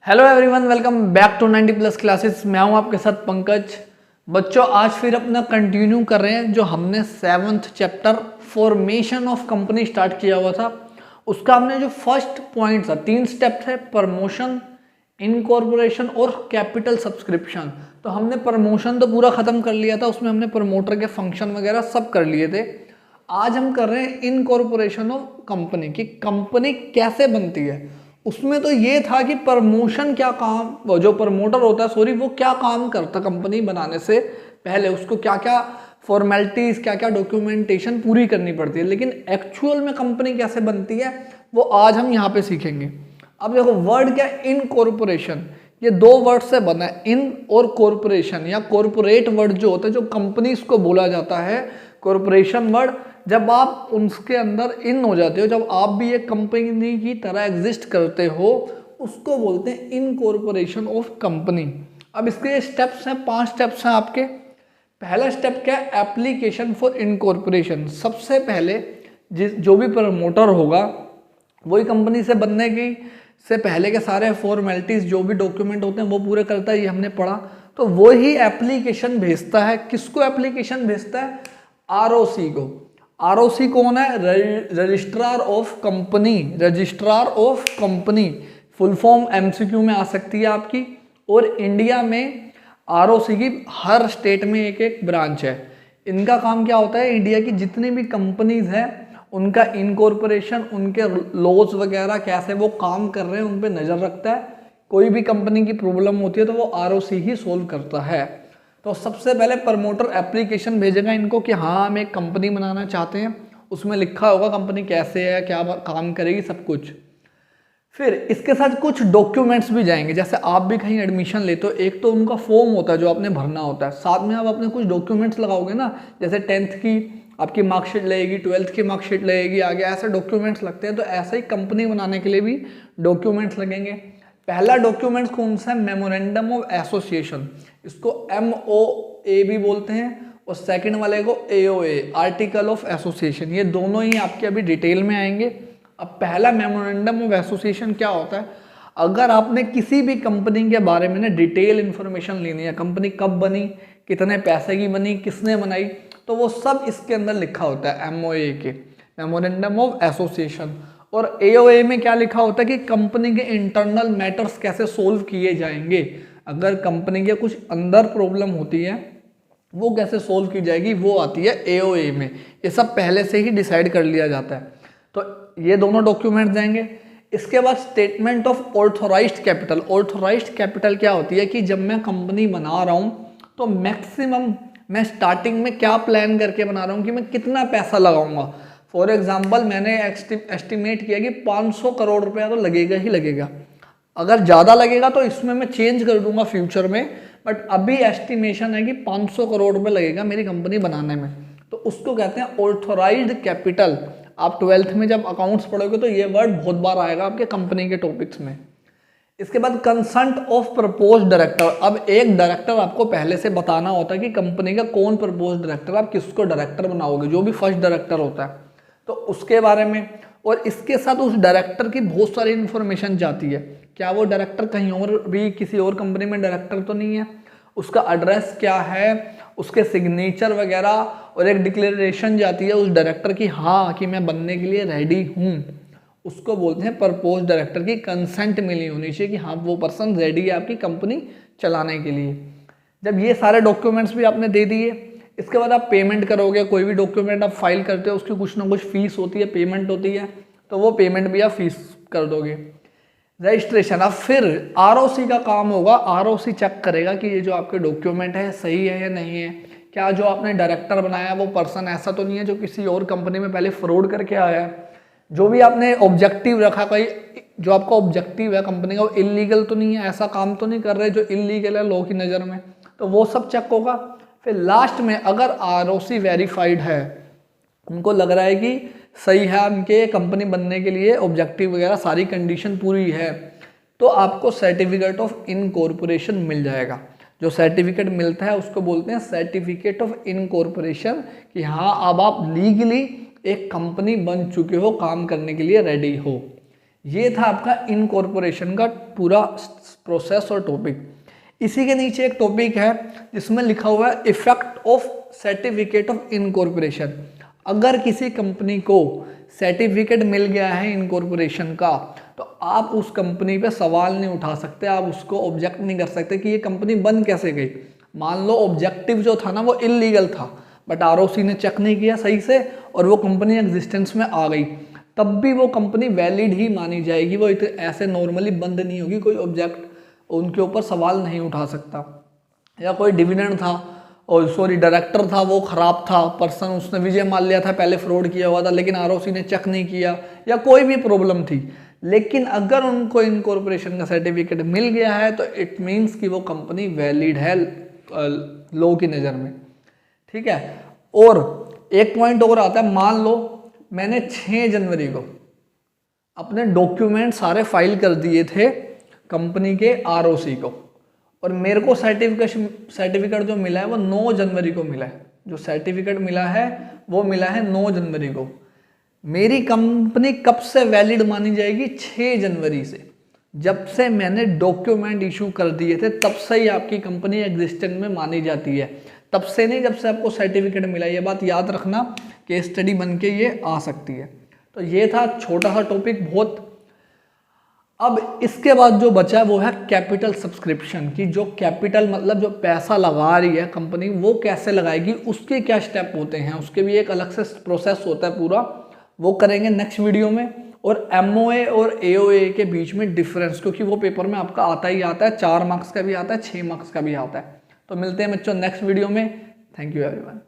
Hello everyone, welcome back to 90 plus classes. मैं हूं आपके साथ पंकज। बच्चों, आज फिर अपना कंटिन्यू कर रहे हैं जो हमने 7th chapter formation of company start किया हुआ था। उसका हमने जो फर्स्ट पॉइंट था, 3 स्टेप थे, प्रमोशन, इनकॉर्पोरेशन और कैपिटल सब्सक्रिप्शन। तो हमने प्रमोशन तो पूरा खत्म कर लिया था, उसमें हमने प्रमोटर के फंक्शन वगैरह सब कर लिए थे। आज हम कर रहे हैं इनकॉर्पोरेशन ऑफ कंपनी, की कंपनी कैसे बनती है। उसमें तो ये था कि प्रमोशन क्या काम, जो प्रमोटर होता है वो क्या काम करता कंपनी बनाने से पहले, उसको क्या क्या फॉर्मेलिटीज, क्या क्या डॉक्यूमेंटेशन पूरी करनी पड़ती है। लेकिन एक्चुअल में कंपनी कैसे बनती है वो आज हम यहाँ पे सीखेंगे। अब देखो, वर्ड क्या, इनकॉर्पोरेशन, ये 2 वर्ड से बना है, इन और कॉर्पोरेशन या कॉर्पोरेट वर्ड जो होता है, जो कंपनीज को बोला जाता है। कॉर्पोरेशन वर्ड जब आप उसके अंदर इन हो जाते हो, जब आप भी एक कंपनी की तरह एग्जिस्ट करते हो, उसको बोलते हैं इनकॉर्पोरेशन ऑफ कंपनी। अब इसके स्टेप्स हैं, 5 स्टेप्स हैं आपके। पहला स्टेप क्या है, एप्लीकेशन फॉर इनकॉर्पोरेशन। सबसे पहले जो भी प्रमोटर होगा वही कंपनी से बनने की से पहले के सारे फॉर्मेलिटीज, जो भी डॉक्यूमेंट होते हैं वो पूरे करता है, ये हमने पढ़ा। तो वो ही एप्लीकेशन भेजता है। किसको एप्लीकेशन भेजता है? आरओसी को। आरओसी कौन है? Registrar of company. Registrar of company full form MCQ में आ सकती है आपकी। और इंडिया में आरओसी की हर स्टेट में एक एक ब्रांच है। इनका काम क्या होता है, इंडिया की जितनी भी कंपनीज हैं उनका इनकॉर्पोरेशन, उनके लॉज वगैरह कैसे वो काम कर रहे हैं उन पे नज़र रखता है। कोई भी कंपनी की प्रॉब्लम होती है तो वो आरओसी ही सोल्व करता है। तो सबसे पहले प्रमोटर एप्लीकेशन भेजेगा इनको कि हाँ, हम एक कंपनी बनाना चाहते हैं। उसमें लिखा होगा कंपनी कैसे है, क्या काम करेगी, सब कुछ। फिर इसके साथ कुछ डॉक्यूमेंट्स भी जाएंगे। जैसे आप भी कहीं एडमिशन लेते हो, एक तो उनका फॉर्म होता है जो आपने भरना होता है, साथ में आप अपने कुछ डॉक्यूमेंट्स लगाओगे ना। जैसे 10th की आपकी मार्कशीट लगेगी, 12th की मार्कशीट लगेगी, आगे ऐसे डॉक्यूमेंट्स लगते हैं। तो ऐसा ही कंपनी बनाने के लिए भी डॉक्यूमेंट्स लगेंगे। पहला डॉक्यूमेंट कौन सा है? Memorandum of association. इसको MOA भी बोलते हैं, और सेकंड वाले को AOA, आर्टिकल ऑफ एसोसिएशन। ये दोनों ही आपके अभी डिटेल में आएंगे। अब पहला मेमोरेंडम ऑफ एसोसिएशन क्या होता है? अगर आपने किसी भी कंपनी के बारे में ना डिटेल इन्फॉर्मेशन लेनी है, कंपनी कब बनी, कितने पैसे की बनी, किसने बनाई, तो वो सब इसके अंदर लिखा होता है MOA के, मेमोरेंडम ऑफ एसोसिएशन। और AOA में क्या लिखा होता है कि कंपनी के इंटरनल मैटर्स कैसे सोल्व किए जाएंगे। अगर कंपनी के कुछ अंदर प्रॉब्लम होती है वो कैसे सोल्व की जाएगी, वो आती है AOA में। ये सब पहले से ही डिसाइड कर लिया जाता है। तो ये दोनों डॉक्यूमेंट देंगे। इसके बाद statement of authorised capital. Authorised capital क्या होती है कि जब मैं कंपनी बना रहा हूँ तो मैक्सिमम मैं स्टार्टिंग में क्या प्लान करके बना रहा हूँ कि मैं कितना पैसा लगाऊंगा। फॉर एग्जाम्पल, मैंने एस्टिमेट किया कि 500 करोड़ रुपया तो लगेगा ही लगेगा। अगर ज़्यादा लगेगा तो इसमें मैं चेंज कर दूंगा फ्यूचर में, बट अभी एस्टिमेशन है कि 500 करोड़ रुपये लगेगा मेरी कंपनी बनाने में। तो उसको कहते हैं ऑथोराइज्ड कैपिटल। आप 12th में जब अकाउंट्स पढ़ोगे तो ये वर्ड बहुत बार आएगा आपके कंपनी के टॉपिक्स में। इसके बाद कंसंट ऑफ प्रपोज डायरेक्टर। अब एक डायरेक्टर आपको पहले से बताना होता है कि कंपनी का कौन प्रपोज डायरेक्टर, आप किसको डायरेक्टर बनाओगे, जो भी फर्स्ट डायरेक्टर होता है तो उसके बारे में। और इसके साथ उस डायरेक्टर की बहुत सारी इन्फॉर्मेशन जाती है। क्या वो डायरेक्टर कहीं और भी किसी और कंपनी में डायरेक्टर तो नहीं है, उसका एड्रेस क्या है, उसके सिग्नेचर वगैरह, और एक डिक्लेरेशन जाती है उस डायरेक्टर की, हाँ कि मैं बनने के लिए रेडी हूँ। उसको बोलते हैं प्रपोज डायरेक्टर की कंसेंट मिली होनी चाहिए कि हाँ वो पर्सन रेडी है आपकी कंपनी चलाने के लिए। जब ये सारे डॉक्यूमेंट्स भी आपने दे दिए, इसके बाद आप पेमेंट करोगे। कोई भी डॉक्यूमेंट आप फाइल करते हो उसकी कुछ ना कुछ फीस होती है, पेमेंट होती है, तो वो पेमेंट भी आप फीस कर दोगे। रजिस्ट्रेशन। अब फिर आरओसी का काम होगा। आरओसी चेक करेगा कि ये जो आपके डॉक्यूमेंट है सही है या नहीं है, क्या जो आपने डायरेक्टर बनाया वो पर्सन ऐसा तो नहीं है जो किसी और कंपनी में पहले फ्रॉड करके आया है। जो भी आपने ऑब्जेक्टिव रखा, कोई जो आपका ऑब्जेक्टिव है कंपनी का वो इलीगल तो नहीं है, ऐसा काम तो नहीं कर रहे जो इलीगल है लॉ की नज़र में, तो वो सब चेक होगा। फिर लास्ट में अगर आरओसी वेरीफाइड है, उनको लग रहा है कि सही है, उनके कंपनी बनने के लिए ऑब्जेक्टिव वगैरह सारी कंडीशन पूरी है, तो आपको सर्टिफिकेट ऑफ इनकॉर्पोरेशन मिल जाएगा। जो सर्टिफिकेट मिलता है उसको बोलते हैं सर्टिफिकेट ऑफ इनकॉर्पोरेशन, कि हाँ अब आप लीगली एक कंपनी बन चुके हो, काम करने के लिए रेडी हो। ये था आपका इनकॉर्पोरेशन का पूरा प्रोसेस और टॉपिक। इसी के नीचे एक टॉपिक है जिसमें लिखा हुआ है effect of certificate of incorporation. अगर किसी कंपनी को सर्टिफिकेट मिल गया है इनकॉर्पोरेशन का तो आप उस कंपनी पे सवाल नहीं उठा सकते, आप उसको ऑब्जेक्ट नहीं कर सकते कि ये कंपनी बंद कैसे गई। मान लो ऑब्जेक्टिव जो था ना वो इलीगल था, बट आरओसी ने चेक नहीं किया सही से और वो कंपनी एग्जिस्टेंस में आ गई, तब भी वो कंपनी वैलिड ही मानी जाएगी। वो ऐसे नॉर्मली बंद नहीं होगी, कोई ऑब्जेक्ट उनके ऊपर सवाल नहीं उठा सकता। या कोई डिविडेंड था और सॉरी डायरेक्टर था वो खराब था पर्सन, उसने विजय माल्या था पहले फ्रॉड किया हुआ था लेकिन आरओसी ने चेक नहीं किया, या कोई भी प्रॉब्लम थी, लेकिन अगर उनको इनकॉर्पोरेशन का सर्टिफिकेट मिल गया है तो इट मीन्स कि वो कंपनी वैलिड है लॉ की नज़र में। ठीक है। और एक पॉइंट और आता है, मान लो मैंने 6 जनवरी को अपने डॉक्यूमेंट सारे फाइल कर दिए थे कंपनी के आरओसी को, और मेरे को सर्टिफिकेट जो मिला है वो 9 जनवरी को मिला है। जो सर्टिफिकेट मिला है वो मिला है 9 जनवरी को। मेरी कंपनी कब से वैलिड मानी जाएगी? 6 जनवरी से। जब से मैंने डॉक्यूमेंट इशू कर दिए थे तब से ही आपकी कंपनी एग्जिस्टेंस में मानी जाती है, तब से नहीं जब से आपको सर्टिफिकेट मिला। ये बात याद रखना, केस स्टडी बन के ये आ सकती है। तो ये था छोटा सा टॉपिक बहुत। अब इसके बाद जो बचा है वो है कैपिटल सब्सक्रिप्शन की। जो कैपिटल मतलब जो पैसा लगा रही है कंपनी वो कैसे लगाएगी, उसके क्या स्टेप होते हैं, उसके भी एक अलग से प्रोसेस होता है पूरा, वो करेंगे नेक्स्ट वीडियो में। और एमओए और एओए के बीच में डिफरेंस, क्योंकि वो पेपर में आपका आता ही आता है, 4 मार्क्स का भी आता है, 6 मार्क्स का भी आता है। तो मिलते हैं बच्चों नेक्स्ट वीडियो में। Thank you everyone.